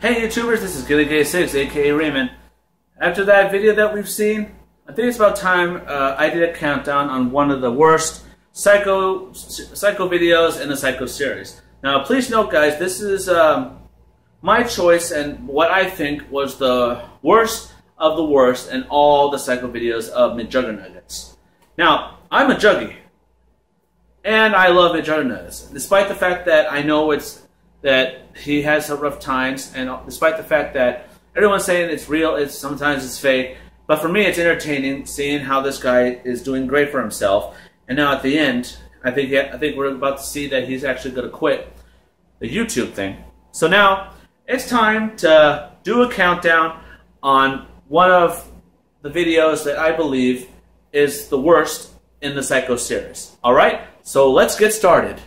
Hey YouTubers, this is Gilly6, aka Raymond. After that video that we've seen, I think it's about time I did a countdown on one of the worst Psycho videos in the Psycho series. Now please note guys, this is my choice and what I think was the worst of the worst in all the Psycho videos of Mcjuggernuggets. Now, I'm a Juggy, and I love Mcjuggernuggets, despite the fact that I know that he has some rough times, and despite the fact that everyone's saying it's real, sometimes it's fake. But for me, it's entertaining seeing how this guy is doing great for himself. And now at the end, I think we're about to see that he's actually going to quit the YouTube thing. So now it's time to do a countdown on one of the videos that I believe is the worst in the Psycho series. All right, so let's get started.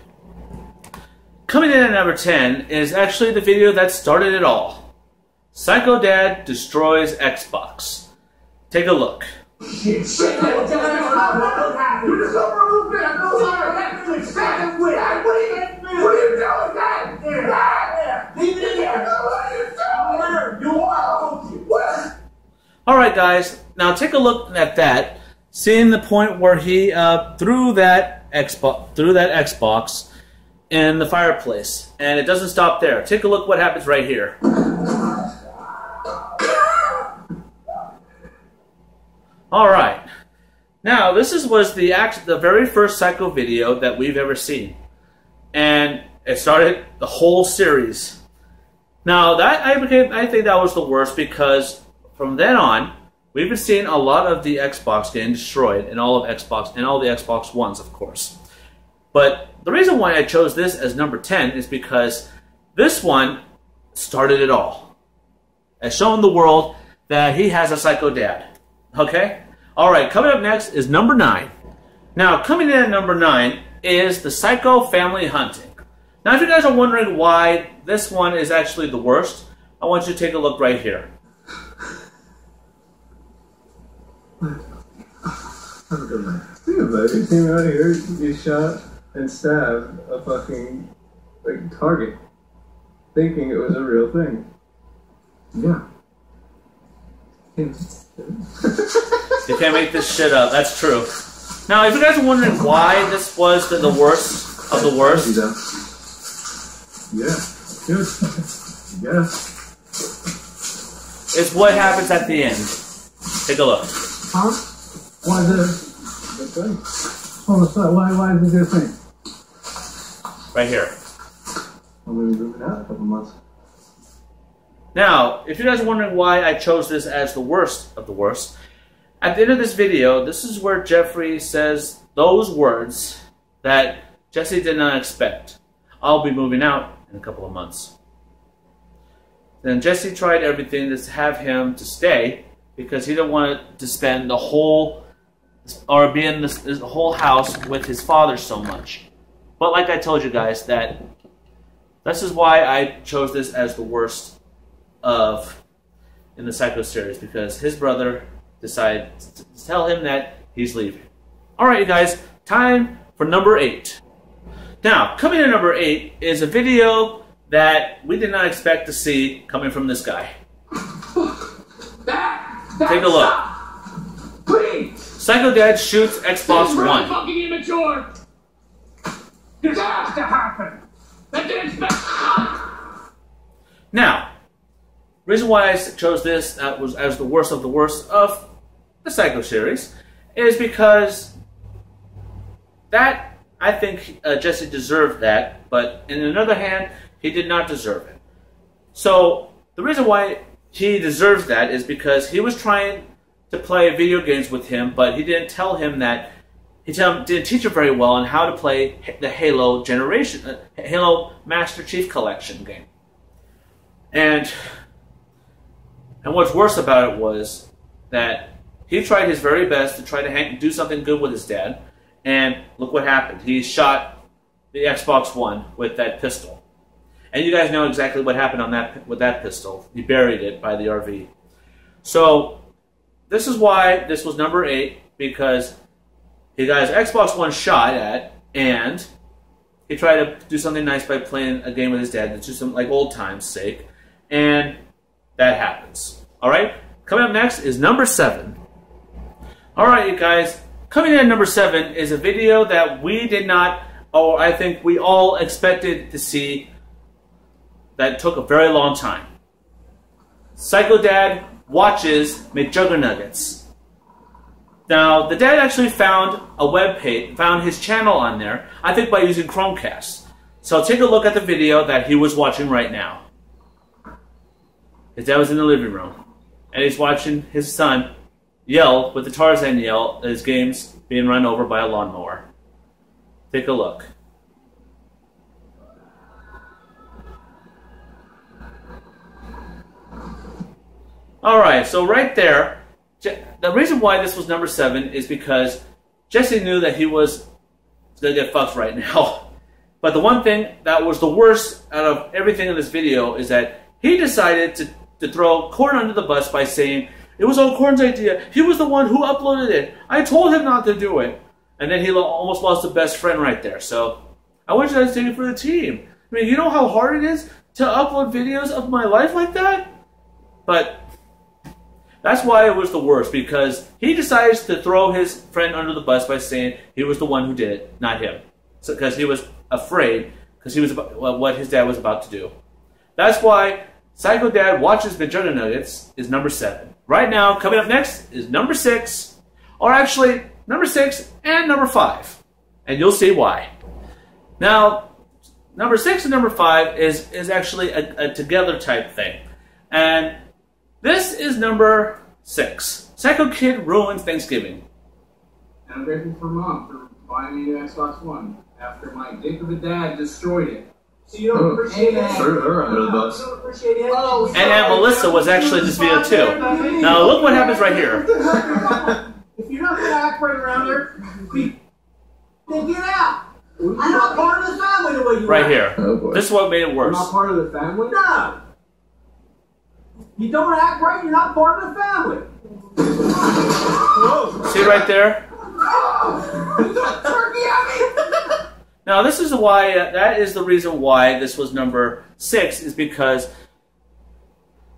Coming in at number 10 is actually the video that started it all. Psycho Dad destroys Xbox. Take a look. Alright guys, now take a look at that. Seeing the point where he threw that Xbox in the fireplace, and it doesn't stop there. Take a look what happens right here. All right, now this was the very first Psycho video that we've ever seen, and it started the whole series. Now that I think that was the worst, because from then on we've been seeing a lot of the Xbox getting destroyed, and all the Xbox Ones, of course. But the reason why I chose this as number 10 is because this one started it all. It's showing the world that he has a Psycho Dad. Okay? Alright, coming up next is number 9. Now, coming in at number 9 is the Psycho Family Hunting. Now, if you guys are wondering why this one is actually the worst, I want you to take a look right here. Think about it. You came out here, you shot and stabbed a fucking target, thinking it was a real thing. Yeah. You can't make this shit up. That's true. Now, if you guys are wondering why this was the worst of the worst, yeah, good. Yeah. It's what happens at the end. Take a look. Huh? Why is it a thing? Why is it a thing? Right here. I'm going to be moving out in a couple months. Now, if you guys are wondering why I chose this as the worst of the worst, at the end of this video, this is where Jeffrey says those words that Jesse did not expect. I'll be moving out in a couple of months. Then Jesse tried everything to have him to stay because he didn't want to spend the whole, or be in this whole house with his father so much. But like I told you guys, that this is why I chose this as the worst in the Psycho series, because his brother decided to tell him that he's leaving. Alright you guys, time for number 8. Now, coming in at number 8 is a video that we did not expect to see coming from this guy. Take a look. Please! Psycho Dad shoots Xbox One. One. Fucking immature! This has to happen! I didn't expect. Now, reason why I chose this as the worst of the Psycho series is because that, I think Jesse deserved that, but in another hand, he did not deserve it. So the reason why he deserves that is because he was trying to play video games with him, but he didn't tell him that. Didn't teach him very well on how to play the Halo Master Chief Collection game. And what's worse about it was that he tried his very best to try to do something good with his dad, and look what happened. He shot the Xbox One with that pistol. And you guys know exactly what happened with that pistol. He buried it by the RV. So this is why this was number 8, because he got his Xbox One shot at, and he tried to do something nice by playing a game with his dad, to do some like old times' sake. and that happens. All right, coming up next is number 7. All right, you guys, coming in at number 7 is a video that we did not, or I think we all expected to see, that took a very long time. Psycho Dad watches Mcjuggernuggets. Now, the dad actually found a web page, found his channel on there, I think by using Chromecast. So take a look at the video that he was watching right now. His dad was in the living room, and he's watching his son yell with the Tarzan yell at his game's being run over by a lawnmower. Take a look. Alright, so right there, the reason why this was number 7 is because Jesse knew that he was going to get fucked right now. But the one thing that was the worst out of everything in this video is that he decided to throw Corn under the bus by saying, it was all Corn's idea. He was the one who uploaded it. I told him not to do it. And then he almost lost a best friend right there. So I want you guys to take it for the team. I mean, you know how hard it is to upload videos of my life like that? But that's why it was the worst, because he decides to throw his friend under the bus by saying he was the one who did it, not him. So, because he was afraid, because he was about, what his dad was about to do. That's why Psycho Dad watches Mcjuggernuggets is number 7. Right now, coming up next is number 6, or actually number 6 and number 5, and you'll see why. Now, number 6 and number 5 is actually a together type thing, and this is number 6. Psycho Kid ruins Thanksgiving. And I'm grateful for Mom for buying me an Xbox One after my dick of a dad destroyed it. So you don't appreciate it? Her under the bus. You don't appreciate it? Oh, And Aunt Melissa was actually in this video too. Now look what happens right here. If you're not going to act right around her, then get out. I'm not part of the family the way you Right act. here. Oh, boy. This is what made it I'm worse. not part of the family? No. You don't act right, you're not part of the family. Whoa. See right there? You got turkey at me? Now this is why, that is the reason why this was number 6, is because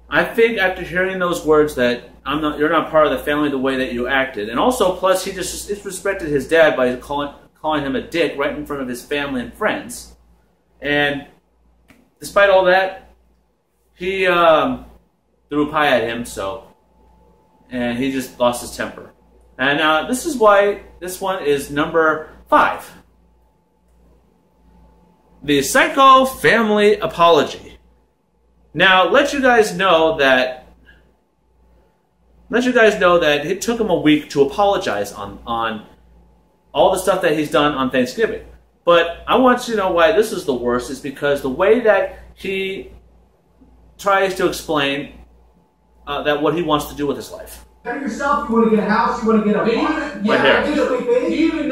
I think after hearing those words that you're not part of the family the way that you acted, and also plus he just disrespected his dad by calling him a dick right in front of his family and friends, and despite all that, he threw a pie at him, and he just lost his temper. And this is why this one is number 5. The Psycho Family Apology. Now, let you guys know that it took him a week to apologize on all the stuff that he's done on Thanksgiving. But I want you to know why this is the worst, is because the way that he tries to explain that what he wants to do with his life. Better yourself, you want to get a house, you want to get a apartment. Right here. Do you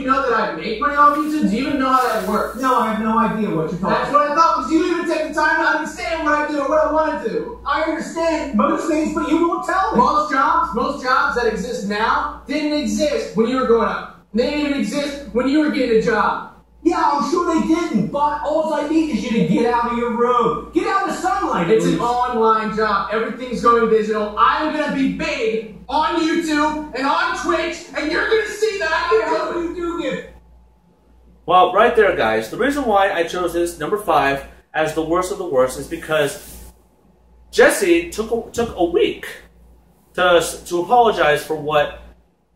know that I make money off YouTube? Do you even know how that works? No, I have no idea what you're talking That's about. what I thought, because you didn't even take the time to understand what I do or what I want to do. I understand most things, but you won't tell me. Most jobs that exist now didn't exist when you were growing up. They didn't even exist when you were getting a job. Yeah, I'm sure they didn't, but all I need is you to get out of your room. Get out of the sunlight. It's an online job. Everything's going digital. I'm going to be big on YouTube and on Twitch, and you're going to see that I can do it. You do get. Well, right there, guys, the reason why I chose this, number 5, as the worst of the worst is because Jesse took a week to apologize for what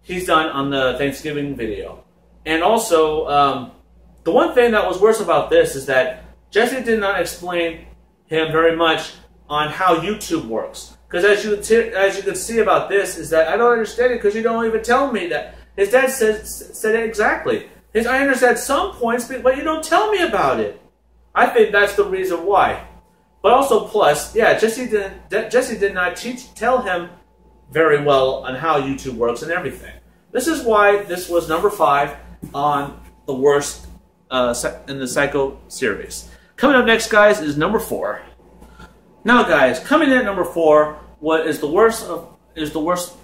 he's done on the Thanksgiving video. And also, the one thing that was worse about this is that Jesse did not explain him very much on how YouTube works. Because as you can see about this, is that I don't understand it because you don't even tell me that. His dad said it exactly. I understand some points, but you don't tell me about it. I think that's the reason why. But also plus, yeah, Jesse did not tell him very well on how YouTube works and everything. This is why this was number 5 on the worst in the Psycho series. Coming up next, guys, is number 4. Now, guys, coming in at number 4, what is the worst of the worst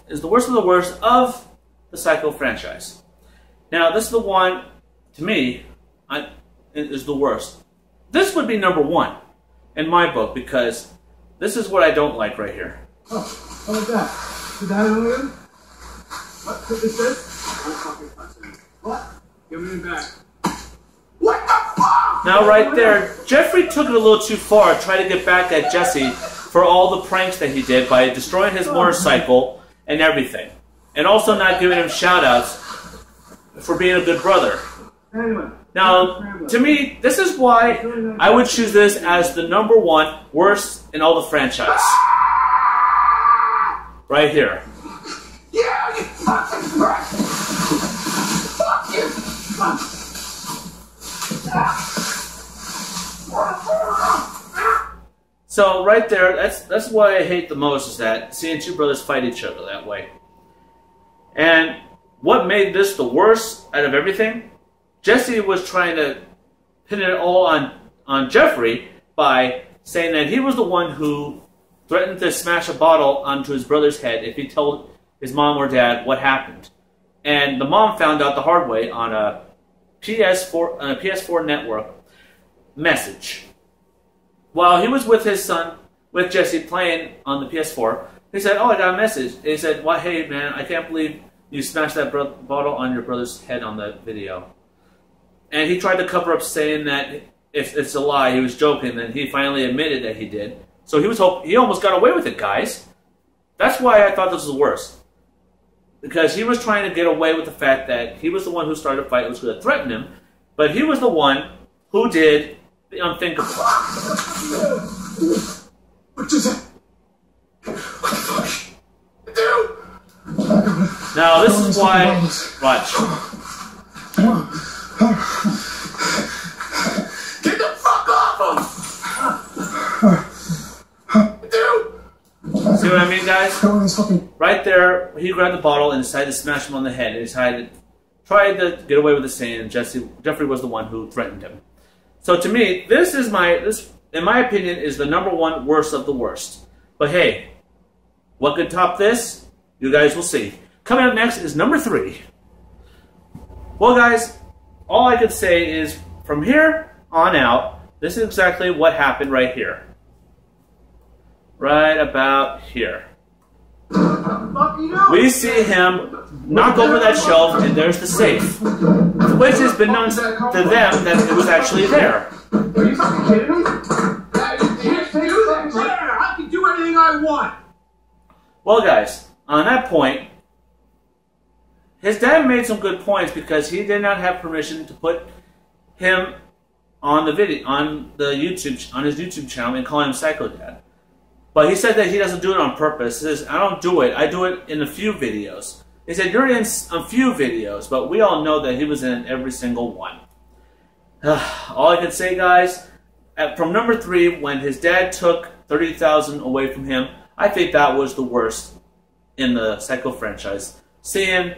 of the Psycho franchise. Now, this is the one, to me, is the worst. This would be number 1 in my book because this is what I don't like right here. Oh, how about that? Did that in you? What? What is this? What? Give me it back. What the fuck? Now right there, Jeffrey took it a little too far, trying to get back at Jesse for all the pranks that he did by destroying his motorcycle and everything. And also not giving him shout-outs for being a good brother. Anyway. Now, to me, this is why I would choose this as the #1 worst in all the franchise. Right here. Yeah, you fucking prick! Fuck you! So right there, that's what I hate the most, is that seeing two brothers fight each other that way. And what made this the worst out of everything? Jesse was trying to pin it all on Jeffrey by saying that he was the one who threatened to smash a bottle onto his brother's head if he told his mom or dad what happened. And the mom found out the hard way on a PS4 network message. While he was with his son, with Jesse, playing on the PS4, he said, "Oh, I got a message." He said, "Well, hey, man, I can't believe you smashed that bottle on your brother's head on the video." And he tried to cover up, saying that if it's a lie, he was joking. Then he finally admitted that he did. So he almost got away with it, guys. That's why I thought this was the worst. Because he was trying to get away with the fact that he was the one who started a fight, was going to threaten him, but he was the one who did the unthinkable. What is that? What the fuck? Dude! Now, this is why... Watch. Get the fuck off him! Dude! See what I mean, guys? Right there, he grabbed the bottle and decided to smash him on the head. He tried to get away with it, saying Jeffrey was the one who threatened him. So to me, this, in my opinion, is the #1 worst of the worst. But hey, what could top this? You guys will see. Coming up next is #3. Well, guys, all I could say is from here on out, this is exactly what happened right here. Right about here. We see him knock over that shelf, and there's the safe, which has been known to them that it was actually there. Are you fucking kidding me? You can't do that, man. I can do anything I want. Well, guys, on that point, his dad made some good points because he did not have permission to put him on the video, on his YouTube channel, and call him Psycho Dad. But he said that he doesn't do it on purpose. He says, "I don't do it. I do it in a few videos." He said, "You're in a few videos," but we all know that he was in every single one. All I can say, guys, from #3, when his dad took $30,000 away from him, I think that was the worst in the Psycho franchise. Seeing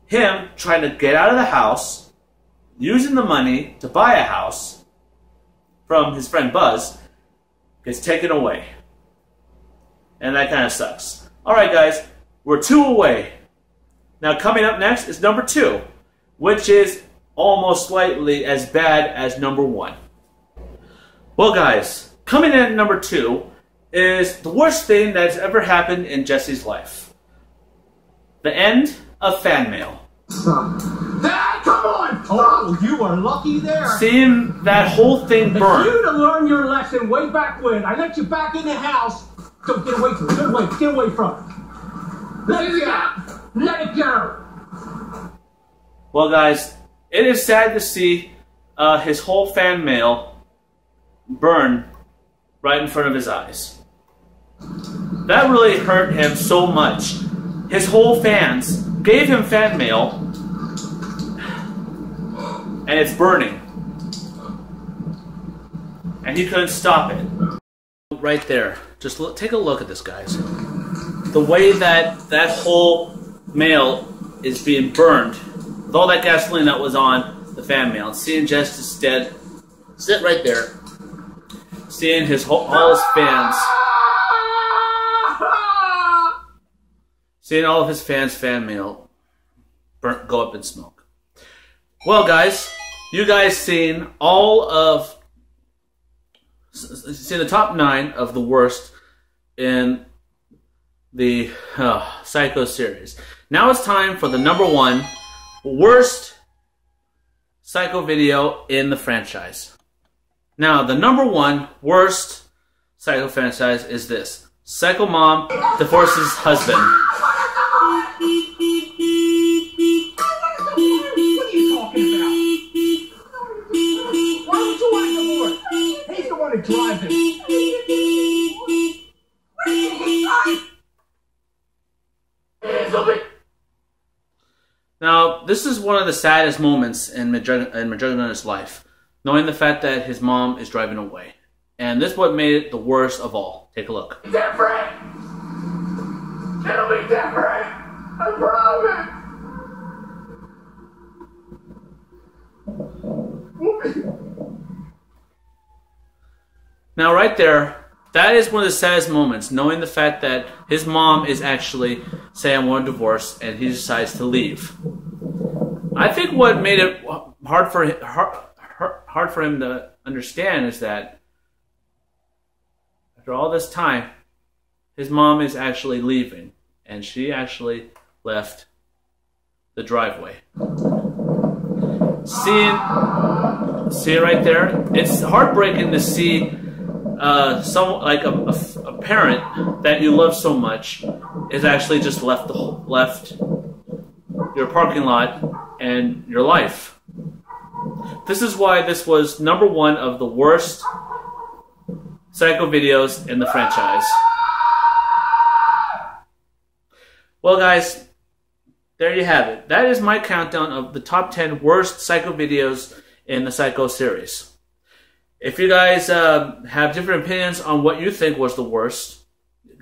him trying to get out of the house, using the money to buy a house from his friend Buzz, gets taken away. And that kind of sucks. Alright, guys, we're 2 away. Now, coming up next is #2, which is almost slightly as bad as #1. Well, guys, coming in at #2 is the worst thing that's ever happened in Jesse's life. The end of fan mail. Dad, come on! Oh, you are lucky there. Seeing that whole thing burn. You to learn your lesson way back when. I let you back in the house. Don't get away from it. Get away from it. Let it go! Let it go! Well, guys, it is sad to see his whole fan mail burn right in front of his eyes. That really hurt him so much. His whole fans gave him fan mail, and it's burning. And he couldn't stop it. Right there. Just take a look at this, guys. The way that whole mail is being burned, with all that gasoline that was on the fan mail. And seeing Justice dead, sit right there. Seeing all his fans. Seeing all of his fans' fan mail go up in smoke. Well, guys, you guys seen the top 9 of the worst in the Psycho series. Now it's time for the #1 worst Psycho video in the franchise. Now, the #1 worst Psycho franchise is this. Psycho mom divorces husband. What are you talking about? Why would you want a divorce? He's the one who drives it. Now, this is one of the saddest moments in Mcjuggernuggets' life, knowing the fact that his mom is driving away. And this is what made it the worst of all. Take a look. Different. It'll be different. I promise. Now, right there, that is one of the saddest moments, knowing the fact that his mom is actually saying, I want a divorce, and he decides to leave. I think what made it hard for him to understand is that after all this time, his mom is actually leaving, and she actually left the driveway. See right there? It's heartbreaking to see like a parent that you love so much is actually just left your parking lot and your life. This is why this was #1 of the worst Psycho videos in the franchise. Well, guys, there you have it. That is my countdown of the top 10 worst Psycho videos in the Psycho series. If you guys have different opinions on what you think was the worst,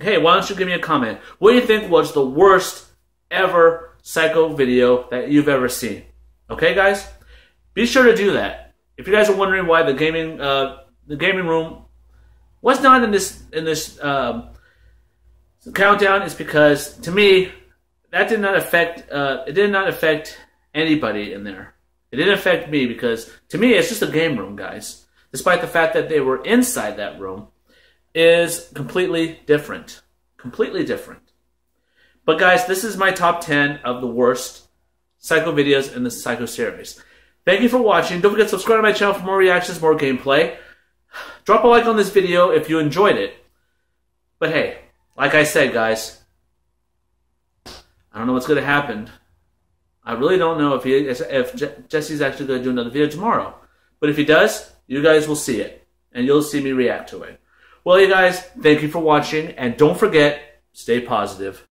hey, why don't you give me a comment? What do you think was the worst ever Psycho video that you've ever seen? Okay, guys? Be sure to do that. If you guys are wondering why the gaming room was not in this countdown, it's because, to me, that did not affect anybody in there. It didn't affect me because, to me, it's just a game room, guys. Despite the fact that they were inside that room, is completely different. Completely different. But guys, this is my top 10 of the worst Psycho videos in the Psycho series. Thank you for watching. Don't forget to subscribe to my channel for more reactions, more gameplay. Drop a like on this video if you enjoyed it. But hey, like I said, guys, I don't know what's going to happen. I really don't know if Jesse's actually going to do another video tomorrow. But if he does, you guys will see it, and you'll see me react to it. Well, you guys, thank you for watching, and don't forget, stay positive.